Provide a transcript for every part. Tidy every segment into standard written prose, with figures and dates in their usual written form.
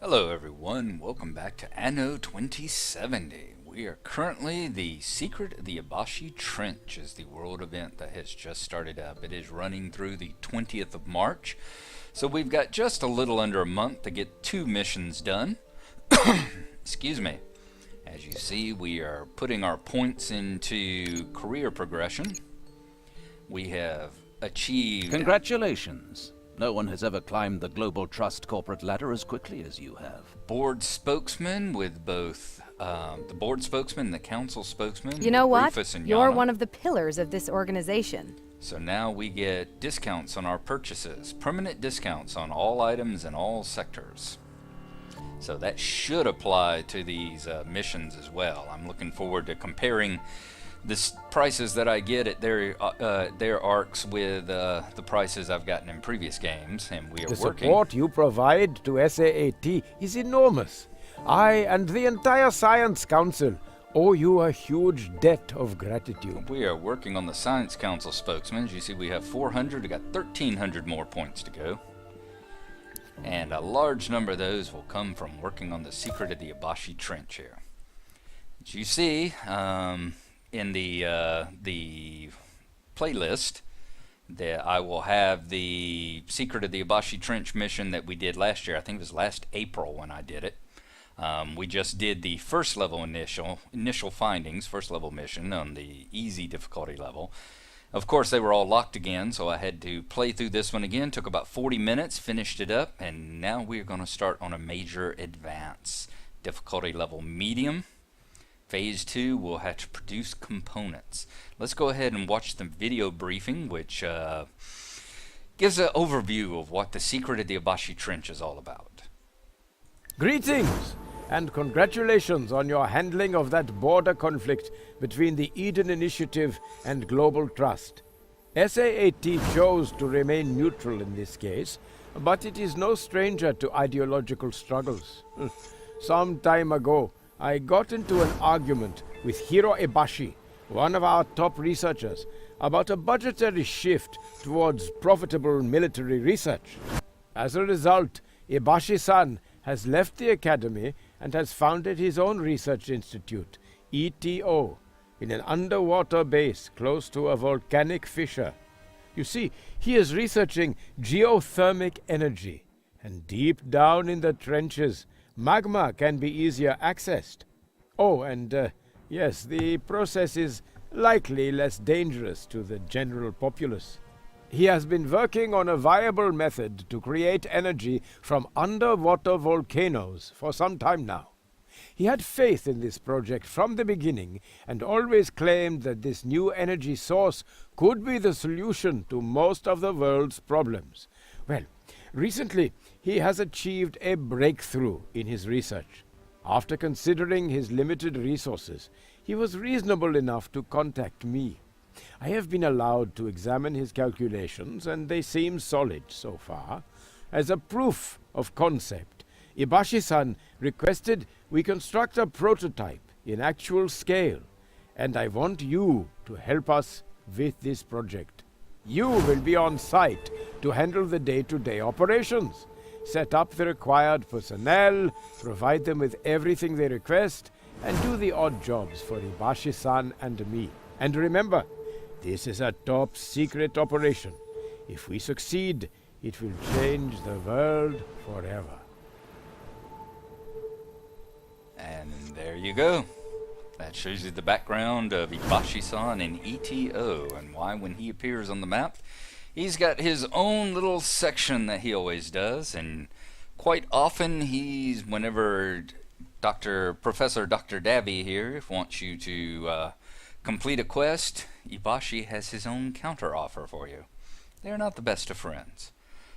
Hello everyone, welcome back to Anno 2070. We are currently the Secret of the Ebashi Trench is the world event that has just started up. It is running through the 20th of March, so we've got just a little under a month to get 2 missions done. Excuse me. As you see, we are putting our points into career progression. We have achieved... Congratulations. No one has ever climbed the Global Trust corporate ladder as quickly as you have. Board spokesman with both the board spokesman and the council spokesman. You know what? Rufus and You're Yana. one of the pillars of this organization. So now we get discounts on our purchases, permanent discounts on all items in all sectors. So that should apply to these missions as well. I'm looking forward to comparing the prices that I get at their arcs with the prices I've gotten in previous games, and we are The working. support you provide to S.A.A.T is enormous. I and the entire Science Council owe you a huge debt of gratitude. We are working on the Science Council spokesman. As you see, we have 400. We got 1,300 more points to go. And a large number of those will come from working on the Secret of the Ebashi Trench here. As you see, in the playlist, that I will have the Secret of the Ebashi Trench mission that we did last year. I think it was last April when I did it. We just did the first level initial findings, first level mission on the easy difficulty level. Of course, they were all locked again, so I had to play through this one again. Took about 40 minutes, finished it up, and now we're going to start on a major advance. Difficulty level medium. Phase 2, we'll have to produce components. Let's go ahead and watch the video briefing, which gives an overview of what the Secret of the Ebashi Trench is all about. Greetings and congratulations on your handling of that border conflict between the Eden Initiative and Global Trust. S.A.A.T chose to remain neutral in this case, but it is no stranger to ideological struggles. Some time ago, I got into an argument with Hiro Ebashi, one of our top researchers, about a budgetary shift towards profitable military research. As a result, Ebashi-san has left the academy and has founded his own research institute, ETO, in an underwater base close to a volcanic fissure. You see, he is researching geothermal energy, and deep down in the trenches, magma can be easier accessed. Oh, and yes, the process is likely less dangerous to the general populace. He has been working on a viable method to create energy from underwater volcanoes for some time now. He had faith in this project from the beginning and always claimed that this new energy source could be the solution to most of the world's problems. Well, recently he has achieved a breakthrough in his research. After considering his limited resources, he was reasonable enough to contact me. I have been allowed to examine his calculations, and they seem solid so far. As a proof of concept, Ebashi-san requested we construct a prototype in actual scale, and I want you to help us with this project. You will be on site to handle the day-to-day operations, set up the required personnel, provide them with everything they request, and do the odd jobs for Ebashi-san and me. And remember, this is a top secret operation. If we succeed, it will change the world forever. And there you go. That shows you the background of Ebashi-san and ETO, and why when he appears on the map, he's got his own little section that he always does, and quite often whenever Professor Dr. Davi here wants you to complete a quest, Ebashi has his own counter offer for you. They're not the best of friends.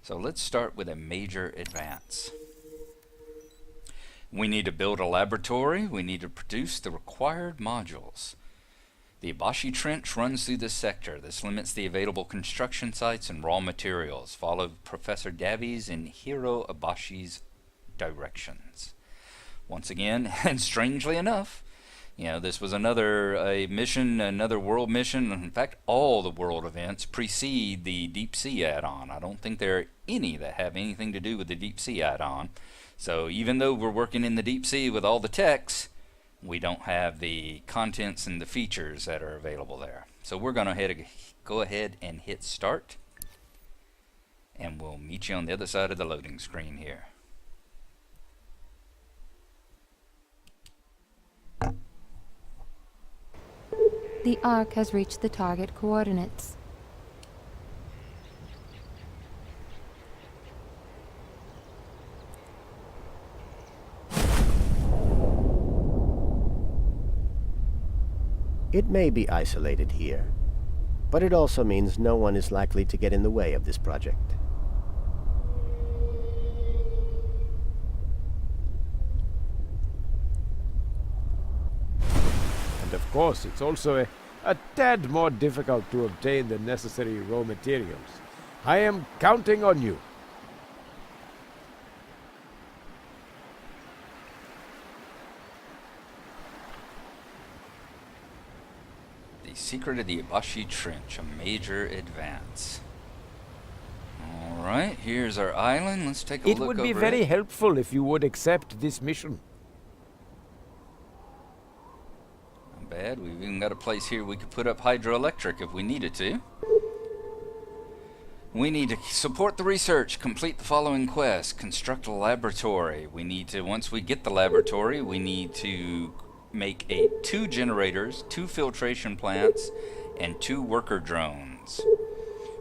So let's start with a major advance. We need to build a laboratory. We need to produce the required modules. The Ebashi Trench runs through this sector. This limits the available construction sites and raw materials. Follow Professor Davi's and Hiro Ebashi's directions. Once again, and strangely enough, You know, this was a mission, another world mission. In fact, all the world events precede the deep sea add-on. I don't think there are any that have anything to do with the deep sea add-on. So even though we're working in the deep sea with all the techs, we don't have the contents and the features that are available there. So we're going to go ahead and hit start, and we'll meet you on the other side of the loading screen here. The Ark has reached the target coordinates. It may be isolated here, but it also means no one is likely to get in the way of this project. And of course, it's also a tad more difficult to obtain the necessary raw materials. I am counting on you. The secret of the Ebashi Trench, a major advance. Alright, here's our island. Let's take a look It over would be very helpful if you would accept this mission. Not bad. We've even got a place here we could put up hydroelectric if we needed to. We need to support the research, complete the following quest, construct a laboratory. We need to, once we get the laboratory, we need to make 2 generators, 2 filtration plants, and 2 worker drones.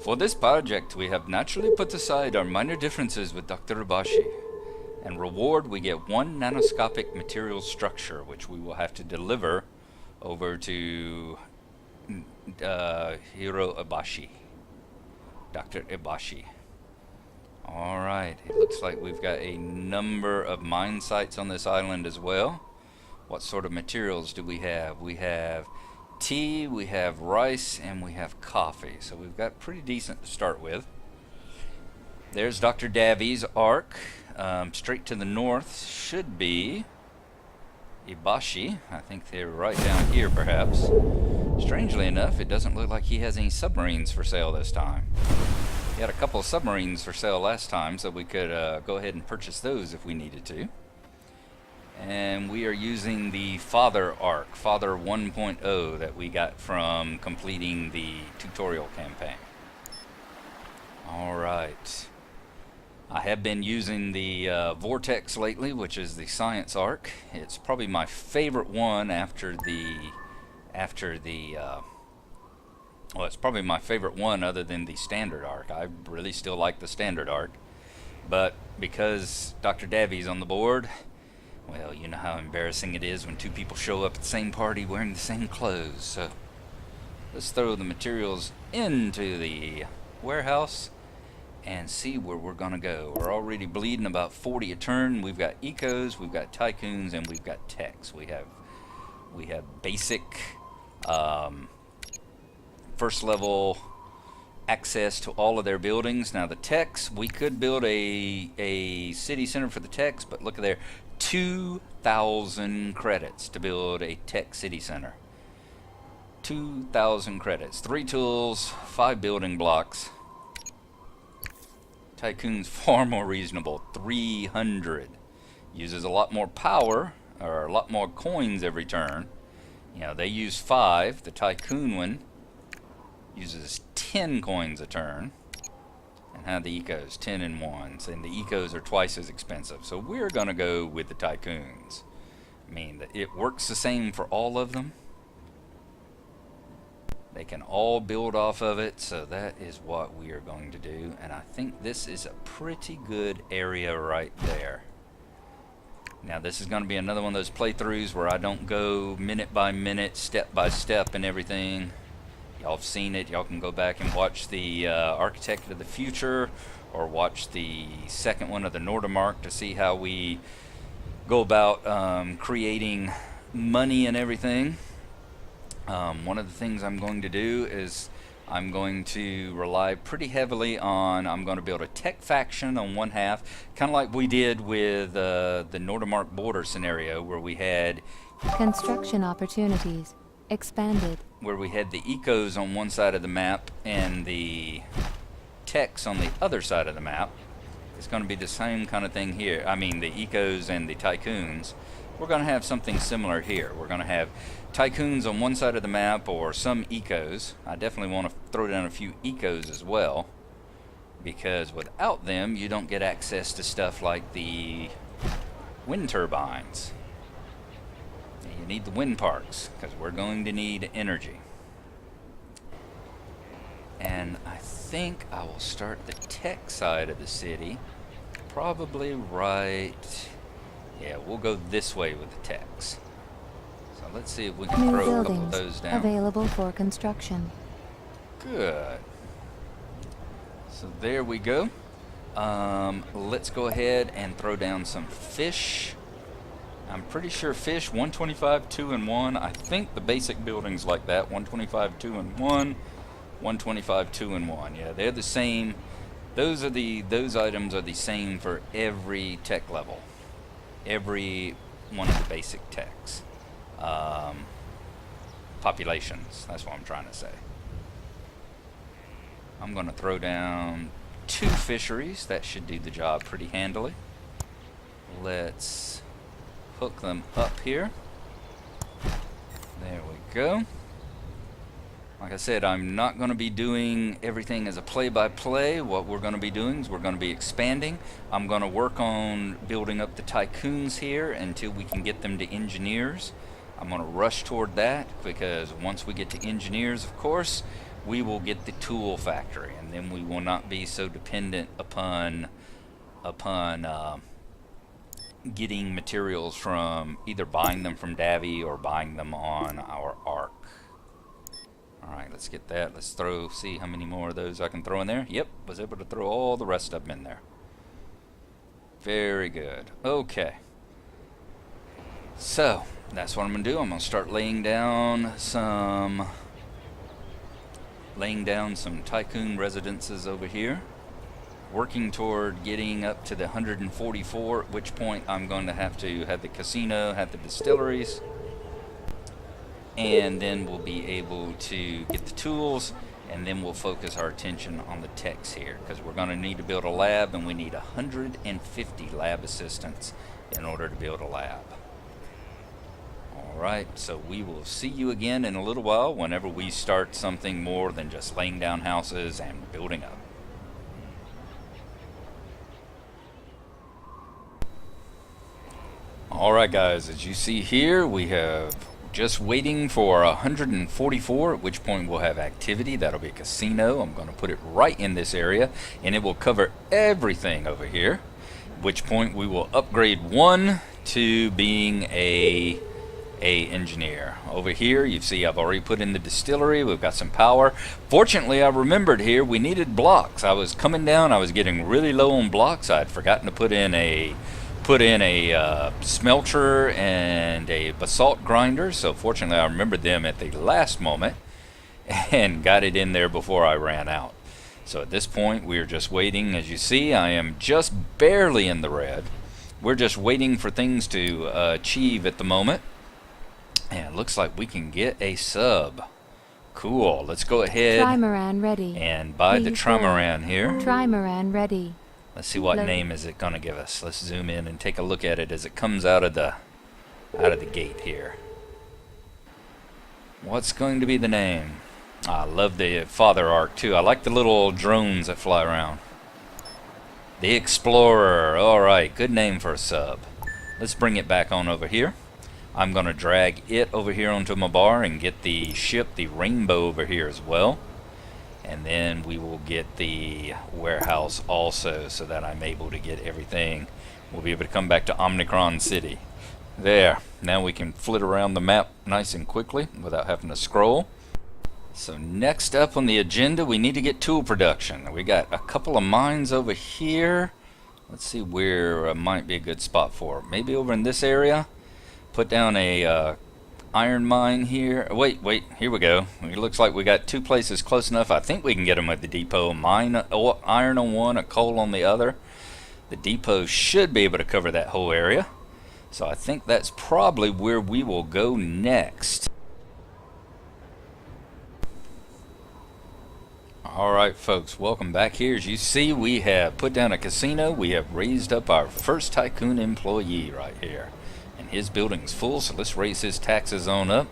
For this project, we have naturally put aside our minor differences with Dr. Ebashi. And reward, we get 1 nanoscopic material structure, which we will have to deliver over to Hiro Ebashi. Dr. Ebashi. Alright, it looks like we've got a number of mine sites on this island as well. What sort of materials do we have? We have tea, we have rice, and we have coffee. So we've got pretty decent to start with. There's Dr. Davi's Ark. Straight to the north should be Ebashi. I think they're right down here perhaps. Strangely enough, it doesn't look like he has any submarines for sale this time. He had a couple of submarines for sale last time, so we could go ahead and purchase those if we needed to. And we are using the Father Arc, Father 1.0, that we got from completing the tutorial campaign. Alright. I have been using the Vortex lately, which is the Science Arc. It's probably my favorite one after the... well, it's probably my favorite one other than the Standard Arc. I really still like the Standard Arc. But because Dr. Davi's on the board... well, you know how embarrassing it is when 2 people show up at the same party wearing the same clothes. So let's throw the materials into the warehouse and see where we're gonna go. We're already bleeding about 40 a turn. We've got ecos, we've got tycoons, and we've got techs. We have basic first level access to all of their buildings. Now the techs, we could build a city center for the techs, but look at there. 2,000 credits to build a tech city center. 2,000 credits. 3 tools, 5 building blocks. Tycoon's far more reasonable. 300. Uses a lot more power, or a lot more coins every turn. You know, they use 5. The Tycoon one uses 10 coins a turn. And have the ecos, 10 and 1s, and the ecos are twice as expensive. So we're gonna go with the tycoons. I mean, it works the same for all of them. They can all build off of it, so that is what we are going to do. And I think this is a pretty good area right there. Now this is gonna be another one of those playthroughs where I don't go minute by minute, step by step and everything. Y'all have seen it. Y'all can go back and watch the Architect of the Future, or watch the second one of the Nordermark to see how we go about creating money and everything. One of the things I'm going to do is I'm going to rely pretty heavily on, I'm going to build a tech faction on one half, kind of like we did with the Nordermark border scenario, where we had Construction opportunities expanded. Where we had the ecos on one side of the map and the techs on the other side of the map, it's going to be the same kind of thing here. I mean, the ecos and the tycoons. We're going to have something similar here. We're going to have tycoons on one side of the map or some ecos. I definitely want to throw down a few ecos as well, because without them you don't get access to stuff like the wind turbines. You need the wind parks, because we're going to need energy. And I think I will start the tech side of the city probably right. Yeah, we'll go this way with the techs. So let's see if we can New throw a couple of buildings those down. available for construction. Good. So there we go. Let's go ahead and throw down some fish. I'm pretty sure fish 125, 2 and 1. I think the basic buildings like that 125, 2 and 1, 125, 2 and 1. Yeah, they're the same. Those items are the same for every tech level. Every one of the basic techs. Populations. That's what I'm trying to say. I'm going to throw down 2 fisheries. That should do the job pretty handily. Let's hook them up here. There we go. Like I said, I'm not going to be doing everything as a play-by-play. What we're going to be doing is we're going to be expanding. I'm going to work on building up the tycoons here until we can get them to engineers. I'm going to rush toward that, because once we get to engineers, of course, we will get the tool factory, and then we will not be so dependent upon getting materials from either buying them from Davi or buying them on our arc. Alright, let's get that. Let's see how many more of those I can throw in there. Yep, was able to throw all the rest of them in there. Very good. Okay. So, that's what I'm going to do. I'm going to start laying down some tycoon residences over here. Working toward getting up to the 144, at which point I'm going to have the casino, have the distilleries, and then we'll be able to get the tools, and then we'll focus our attention on the techs here, because we're going to need to build a lab, and we need 150 lab assistants in order to build a lab. Alright, so we will see you again in a little while whenever we start something more than just laying down houses and building up. Alright guys, as you see here, we have just waiting for 144, at which point we'll have activity. That'll be a casino. I'm going to put it right in this area, and it will cover everything over here, at which point we will upgrade 1 to being a engineer. Over here, you see I've already put in the distillery. We've got some power. Fortunately, I remembered here we needed blocks. I was coming down, I was getting really low on blocks. I'd forgotten to put in a smelter and a basalt grinder, so fortunately I remembered them at the last moment and got it in there before I ran out. So at this point we're just waiting. As you see, I am just barely in the red. We're just waiting for things to achieve at the moment, and it looks like we can get a sub. Cool. Let's go ahead Trimaran ready. And buy the trimaran here. Trimaran ready. Let's see what name is it gonna give us. Let's zoom in and take a look at it as it comes out of the gate here. What's going to be the name? I love the father arc too. I like the little drones that fly around. The Explorer. Alright, good name for a sub. Let's bring it back on over here. I'm gonna drag it over here onto my bar and get the ship, the Rainbow, over here as well. And then we will get the warehouse also, so that I'm able to get everything. We'll be able to come back to Omnicron City. There. Now we can flit around the map nice and quickly without having to scroll. So next up on the agenda, we need to get tool production. We got a couple of mines over here. Let's see where might be a good spot for it. Maybe over in this area. Put down a iron mine here. Wait, here we go. It looks like we got 2 places close enough. I think we can get them at the depot. Iron on one, a coal on the other. The depot should be able to cover that whole area. So I think that's probably where we will go next. Alright folks, welcome back here. As you see, we have put down a casino. We have raised up our first tycoon employee right here. And his building's full, so let's raise his taxes on up.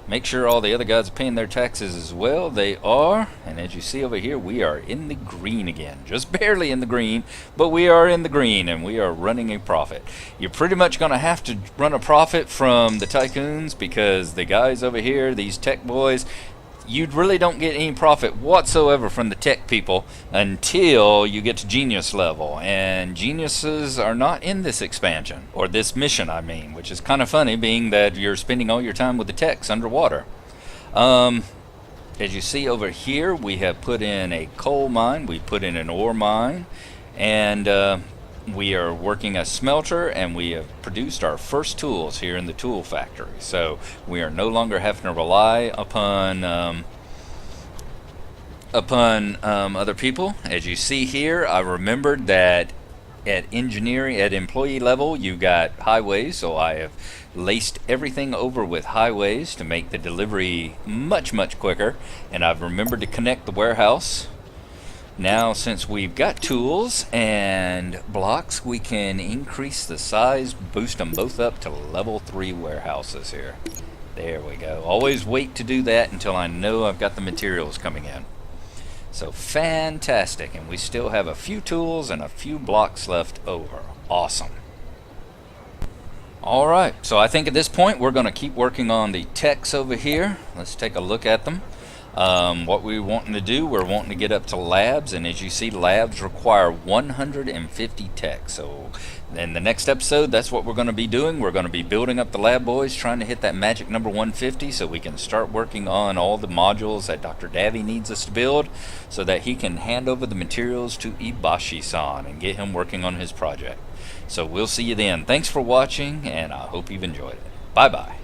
Make sure all the other guys are paying their taxes as well. They are. And as you see over here, we are in the green again. Just barely in the green, but we are in the green and we are running a profit. You're pretty much going to have to run a profit from the tycoons because the guys over here, these tech boys, you really don't get any profit whatsoever from the tech people until you get to genius level, and geniuses are not in this expansion, or this mission I mean, which is kind of funny being that you're spending all your time with the techs underwater. As you see over here, we have put in a coal mine, we put in an ore mine, and we are working a smelter, and we have produced our first tools here in the tool factory. So we are no longer having to rely upon other people. As you see here, I remembered that at engineering, at employee level, you got highways, so I have laced everything over with highways to make the delivery much quicker, and I've remembered to connect the warehouse. Now, since we've got tools and blocks, we can increase the size, boost them both up to level 3 warehouses here. There we go. Always wait to do that until I know I've got the materials coming in. So fantastic, and we still have a few tools and a few blocks left over. Awesome. Alright, so I think at this point we're going to keep working on the techs over here. Let's take a look at them. What we're wanting to do, we're wanting to get up to labs, and as you see, labs require 150 techs. So in the next episode, that's what we're going to be doing. We're going to be building up the lab boys, trying to hit that magic number 150 so we can start working on all the modules that Dr. Davi needs us to build so that he can hand over the materials to Ebashi-san and get him working on his project. So we'll see you then. Thanks for watching, and I hope you've enjoyed it. Bye-bye.